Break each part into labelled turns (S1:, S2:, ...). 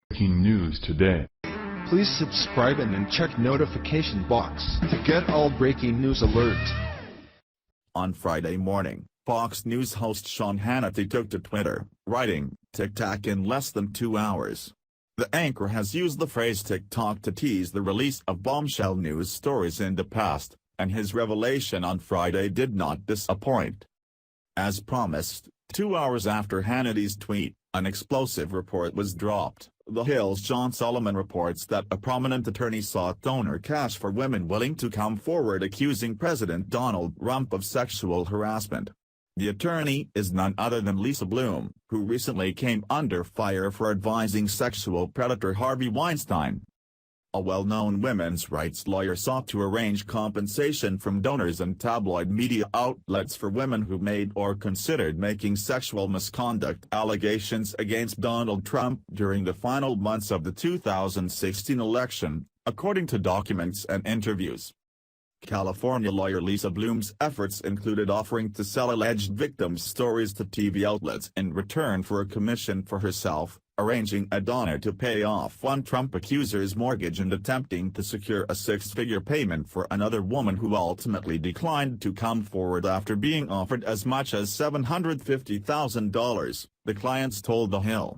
S1: Breaking news today.
S2: Please subscribe and then check notification box to get all breaking news alerts.
S3: On Friday morning, Fox News host Sean Hannity took to Twitter, writing, "TikTok in less than 2 hours." The anchor has used the phrase TikTok to tease the release of bombshell news stories in the past, and his revelation on Friday did not disappoint. As promised, 2 hours after Hannity's tweet, an explosive report was dropped. The Hill's John Solomon reports that a prominent attorney sought donor cash for women willing to come forward accusing President Donald Trump of sexual harassment. The attorney is none other than Lisa Bloom, who recently came under fire for advising sexual predator Harvey Weinstein. A well-known women's rights lawyer sought to arrange compensation from donors and tabloid media outlets for women who made or considered making sexual misconduct allegations against Donald Trump during the final months of the 2016 election, according to documents and interviews. California lawyer Lisa Bloom's efforts included offering to sell alleged victims' stories to TV outlets in return for a commission for herself, arranging a donor to pay off one Trump accuser's mortgage and attempting to secure a six-figure payment for another woman who ultimately declined to come forward after being offered as much as $750,000, the clients told The Hill.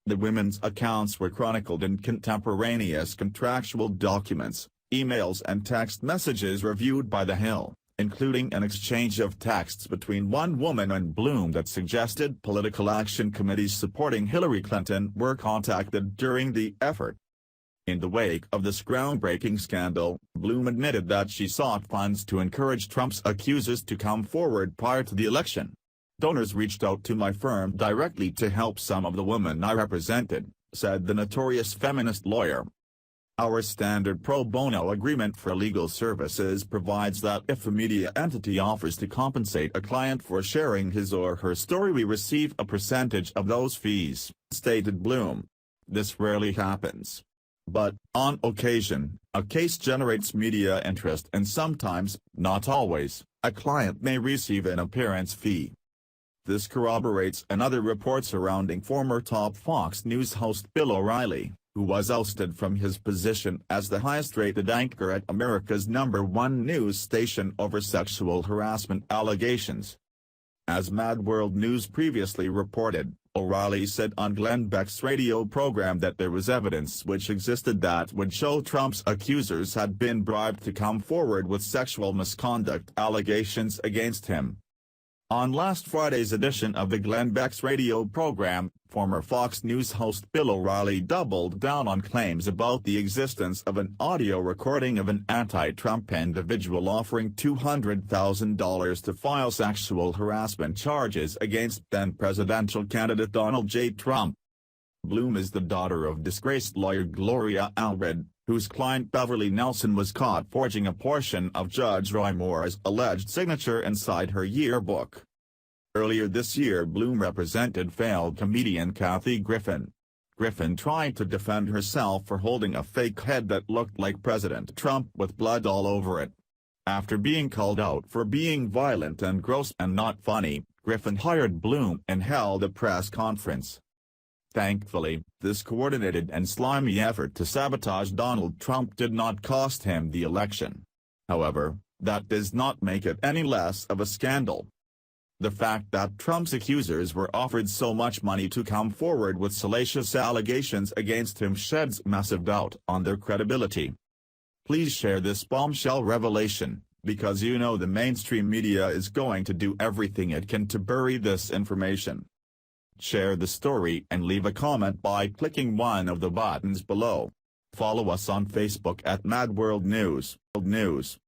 S3: The women's accounts were chronicled in contemporaneous contractual documents, emails and text messages reviewed by The Hill, including an exchange of texts between one woman and Bloom that suggested political action committees supporting Hillary Clinton were contacted during the effort. In the wake of this groundbreaking scandal, Bloom admitted that she sought funds to encourage Trump's accusers to come forward prior to the election. "Donors reached out to my firm directly to help some of the women I represented," said the notorious feminist lawyer. "Our standard pro bono agreement for legal services provides that if a media entity offers to compensate a client for sharing his or her story, we receive a percentage of those fees," stated Bloom. "This rarely happens. But, on occasion, a case generates media interest and sometimes, not always, a client may receive an appearance fee." This corroborates another report surrounding former top Fox News host Bill O'Reilly, who was ousted from his position as the highest-rated anchor at America's #1 news station over sexual harassment allegations. As Mad World News previously reported, O'Reilly said on Glenn Beck's radio program that there was evidence which existed that would show Trump's accusers had been bribed to come forward with sexual misconduct allegations against him. On last Friday's edition of the Glenn Beck's radio program, former Fox News host Bill O'Reilly doubled down on claims about the existence of an audio recording of an anti-Trump individual offering $200,000 to file sexual harassment charges against then-presidential candidate Donald J. Trump. Bloom is the daughter of disgraced lawyer Gloria Allred, whose client Beverly Nelson was caught forging a portion of Judge Roy Moore's alleged signature inside her yearbook. Earlier this year, Bloom represented failed comedian Kathy Griffin. Griffin tried to defend herself for holding a fake head that looked like President Trump with blood all over it. After being called out for being violent and gross and not funny, Griffin hired Bloom and held a press conference. Thankfully, this coordinated and slimy effort to sabotage Donald Trump did not cost him the election. However, that does not make it any less of a scandal. The fact that Trump's accusers were offered so much money to come forward with salacious allegations against him sheds massive doubt on their credibility. Please share this bombshell revelation, because you know the mainstream media is going to do everything it can to bury this information. Share the story and leave a comment by clicking one of the buttons below. Follow us on Facebook at Mad World News.